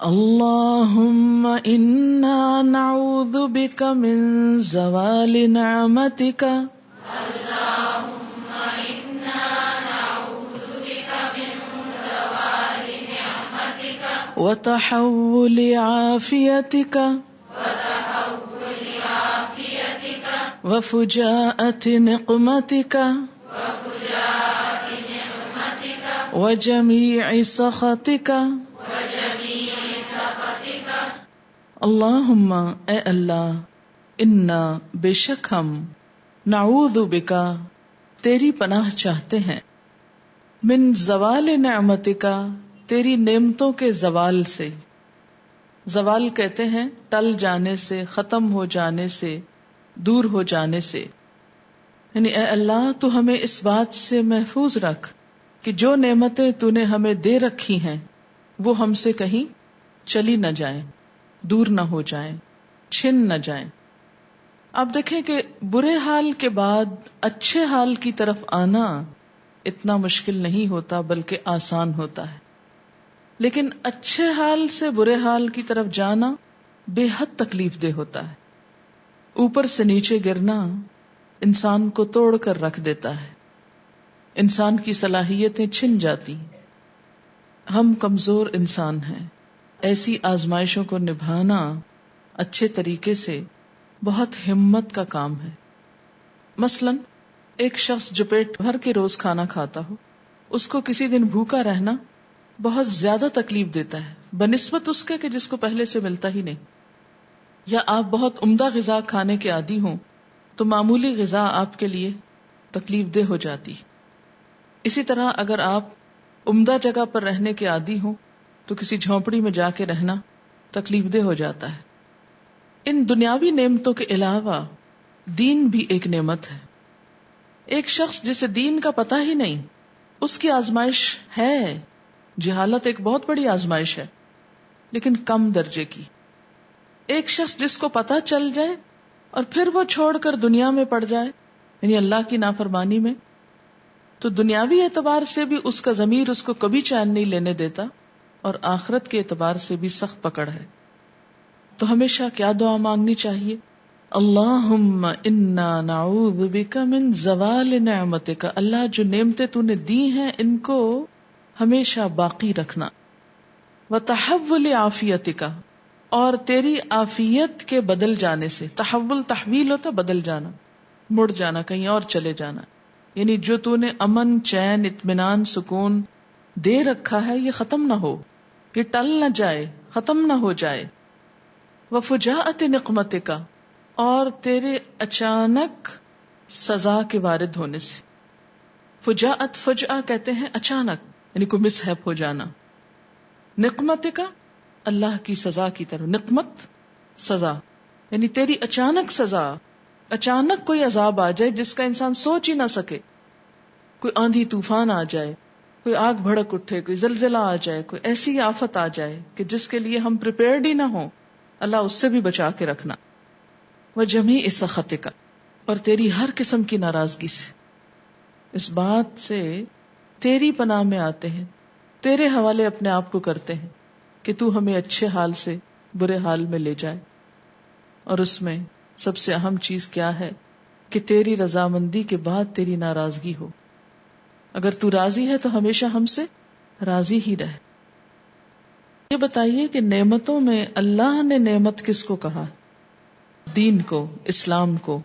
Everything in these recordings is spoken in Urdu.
اللہم انا نعوذ بک من زوال نعمتک وتحول عافیتک وفجاءۃ نقمتک وجمیع سخطک. اللہم اے اللہ، انا بے شک ہم، نعوذ بکا تیری پناہ چاہتے ہیں، من زوال نعمتک تیری نعمتوں کے زوال سے. زوال کہتے ہیں ٹل جانے سے، ختم ہو جانے سے، دور ہو جانے سے. یعنی اے اللہ تو ہمیں اس بات سے محفوظ رکھ کہ جو نعمتیں تو نے ہمیں دے رکھی ہیں وہ ہم سے کہیں چلی نہ جائیں، دور نہ ہو جائیں، چھن نہ جائیں. آپ دیکھیں کہ برے حال کے بعد اچھے حال کی طرف آنا اتنا مشکل نہیں ہوتا بلکہ آسان ہوتا ہے، لیکن اچھے حال سے برے حال کی طرف جانا بے حد تکلیف دہ ہوتا ہے. اوپر سے نیچے گرنا انسان کو توڑ کر رکھ دیتا ہے، انسان کی صلاحیتیں چھن جاتی ہیں. ہم کمزور انسان ہیں، ایسی آزمائشوں کو نبھانا اچھے طریقے سے بہت ہمت کا کام ہے. مثلا ایک شخص جو پیٹ بھر کے روز کھانا کھاتا ہو، اس کو کسی دن بھوکا رہنا بہت زیادہ تکلیف دیتا ہے بنسبت اس کے کہ جس کو پہلے سے ملتا ہی نہیں. یا آپ بہت عمدہ غذا کھانے کے عادی ہوں تو معمولی غذا آپ کے لیے تکلیف دہ ہو جاتی. اسی طرح اگر آپ عمدہ جگہ پر رہنے کے عادی ہوں تو کسی جھونپڑی میں جا کے رہنا تکلیف دہ ہو جاتا ہے. ان دنیاوی نعمتوں کے علاوہ دین بھی ایک نعمت ہے. ایک شخص جسے دین کا پتہ ہی نہیں، اس کی آزمائش ہے. جہالت ایک بہت بڑی آزمائش ہے لیکن کم درجے کی. ایک شخص جس کو پتہ چل جائے اور پھر وہ چھوڑ کر دنیا میں پڑ جائے، یعنی اللہ کی نافرمانی میں، تو دنیاوی اعتبار سے بھی اس کا ضمیر اس کو کبھی چین نہیں لینے دیتا اور آخرت کے اعتبار سے بھی سخت پکڑ ہے. تو ہمیشہ کیا دعا مانگنی چاہیے؟ اللہم انا نعوذ بک من زوال نعمتک. اللہ جو نعمتیں تو نے دی ہیں ان کو ہمیشہ باقی رکھنا. وتحول عافیتک، اور تیری عافیت کے بدل جانے سے. تحول تحویل ہوتا بدل جانا، مڑ جانا، کہیں اور چلے جانا. یعنی جو تو نے امن، چین، اطمینان، سکون دے رکھا ہے یہ ختم نہ ہو، یہ ٹل نہ جائے، ختم نہ ہو جائے. وفجاءۃ نقمتک، اور تیرے اچانک سزا کے وارد ہونے سے. فجاءت، فجأہ کہتے ہیں اچانک، یعنی کوئی مس ہیپ ہو جانا. نقمتک، اللہ کی سزا کی طرف. نقمت سزا، یعنی تیری اچانک سزا، اچانک کوئی عذاب آ جائے جس کا انسان سوچ ہی نہ سکے. کوئی آندھی طوفان آ جائے، کوئی آگ بھڑک اٹھے، کوئی زلزلہ آ جائے، کوئی ایسی آفت آ جائے کہ جس کے لیے ہم پریپیئرڈ ہی نہ ہوں. اللہ اس سے بھی بچا کے رکھنا. وجمیع سخطک، اور تیری ہر قسم کی ناراضگی سے. اس بات سے تیری پناہ میں آتے ہیں، تیرے حوالے اپنے آپ کو کرتے ہیں کہ تو ہمیں اچھے حال سے برے حال میں لے جائے. اور اس میں سب سے اہم چیز کیا ہے کہ تیری رضامندی کے بعد تیری ناراضگی ہو. اگر تو راضی ہے تو ہمیشہ ہم سے راضی ہی رہے. یہ بتائیے کہ نعمتوں میں اللہ نے نعمت کس کو کہا؟ دین کو، اسلام کو.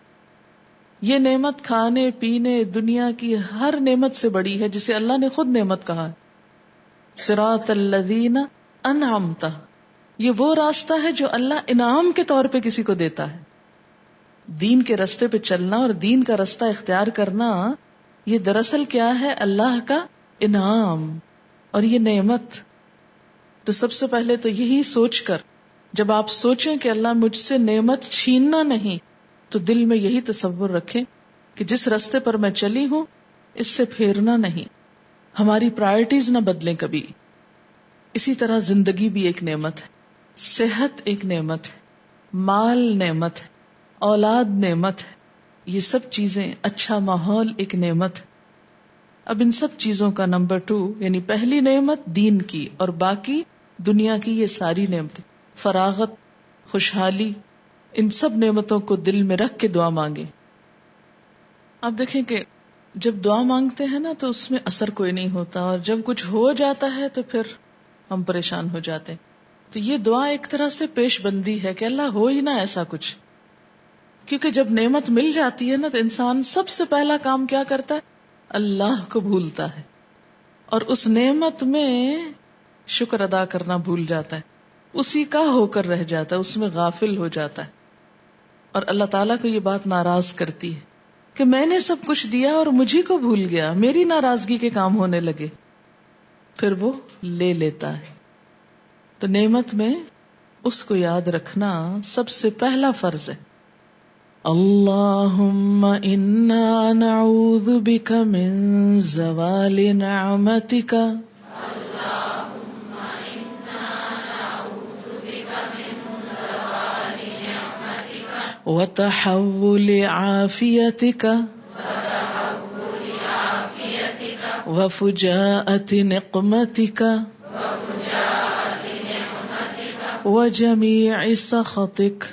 یہ نعمت کھانے پینے دنیا کی ہر نعمت سے بڑی ہے جسے اللہ نے خود نعمت کہا ہے. صراط الذین انعمت، یہ وہ راستہ ہے جو اللہ انعام کے طور پہ کسی کو دیتا ہے. دین کے راستے پہ چلنا اور دین کا راستہ اختیار کرنا یہ دراصل کیا ہے؟ اللہ کا انعام اور یہ نعمت. تو سب سے پہلے تو یہی سوچ کر، جب آپ سوچیں کہ اللہ مجھ سے نعمت چھیننا نہیں، تو دل میں یہی تصور رکھیں کہ جس راستے پر میں چلی ہوں اس سے پھیرنا نہیں. ہماری پرائرٹیز نہ بدلیں کبھی. اسی طرح زندگی بھی ایک نعمت ہے، صحت ایک نعمت ہے، مال نعمت ہے، اولاد نعمت ہے. یہ سب چیزیں، اچھا ماحول ایک نعمت ہے. اب ان سب چیزوں کا نمبر 2 یعنی پہلی نعمت دین کی اور باقی دنیا کی یہ ساری نعمتیں، فراغت، خوشحالی، ان سب نعمتوں کو دل میں رکھ کے دعا مانگے. آپ دیکھیں کہ جب دعا مانگتے ہیں نا تو اس میں اثر کوئی نہیں ہوتا، اور جب کچھ ہو جاتا ہے تو پھر ہم پریشان ہو جاتے ہیں. تو یہ دعا ایک طرح سے پیش بندی ہے کہ اللہ ہو ہی نہ ایسا کچھ. کیونکہ جب نعمت مل جاتی ہے نا تو انسان سب سے پہلا کام کیا کرتا ہے؟ اللہ کو بھولتا ہے، اور اس نعمت میں شکر ادا کرنا بھول جاتا ہے، اسی کا ہو کر رہ جاتا ہے، اس میں غافل ہو جاتا ہے. اور اللہ تعالیٰ کو یہ بات ناراض کرتی ہے کہ میں نے سب کچھ دیا اور مجھے کو بھول گیا، میری ناراضگی کے کام ہونے لگے. پھر وہ لے لیتا ہے. تو نعمت میں اس کو یاد رکھنا سب سے پہلا فرض ہے. اللہم انا نعوذ بک من زوال نعمتک وتحول عافیتک وفجاءت نقمتک وجمیع سخطک